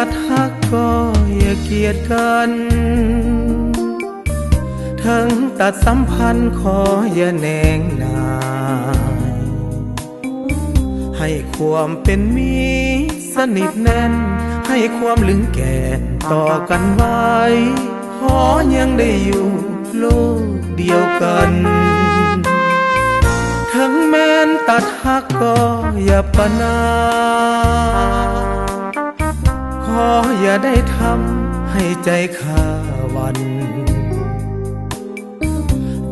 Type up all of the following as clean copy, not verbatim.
ตัดหักก็อย่าเกลียดกันถึงตัดสัมพันธ์ขออย่าแนงนายให้ความเป็นมิตรสนิทแน่นให้ความลึงแก่ต่อกันไว้ขอยังได้อยู่โลกเดียวกันถึงแม้นตัดหักก็อย่าปะนาขออย่าได้ทำให้ใจข้าวัน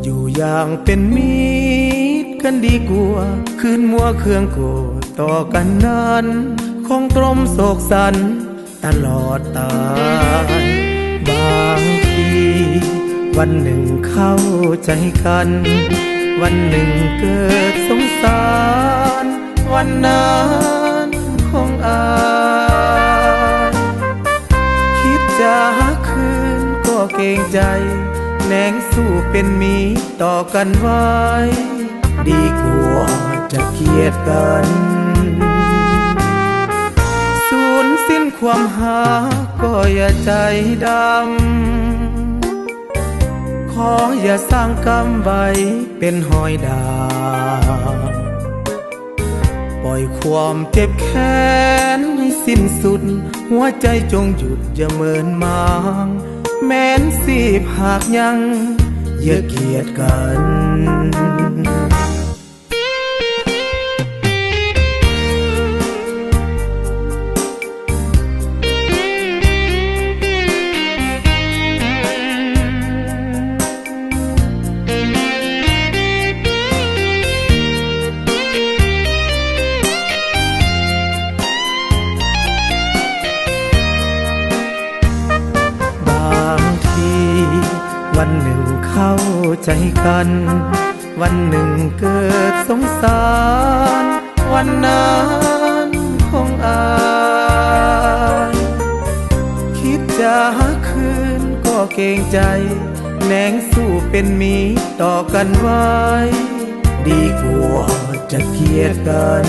อยู่อย่างเป็นมิตรกันดีกว่าคืนมัวเครื่องโกรธต่อกันนั้นคงตรมโศกสันตลอดตายบางทีวันหนึ่งเข้าใจกันวันหนึ่งเกิดสงสารวันนั้นคงอายคิดจะหาคืนก็เกรงใจแนงสู้เป็นมิตรต่อกันไว้ดีกว่าจะเกลียดกันสูญสิ้นความหาก็อย่าใจดำขออย่าสร้างกรรมไว้เป็นหอยดาวปล่อยความเจ็บแค้นให้สิ้นสุดหัวใจจงหยุดอย่าเมินมางแม้นสิบหากยังอย่าเกลียดกันวันหนึ่งเข้าใจกันวันหนึ่งเกิดสงสารวันนั้นคงอายคิดจะหาคืนก็เกรงใจแนงสู้เป็นมิตรต่อกันไว้ดีกว่าจะเกลียดกัน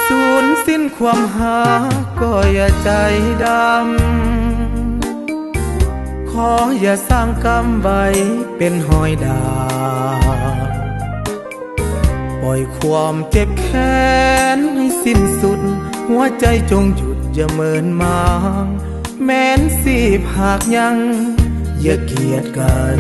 สูญสิ้นความหาก็อย่าใจดำขออย่าสร้างกรรมไว้เป็นหอยดาวปล่อยความเจ็บแค้นให้สิ้นสุดหัวใจจงหยุดอย่าเมินมางแม้นสิบหากยังอย่าเกลียดกัน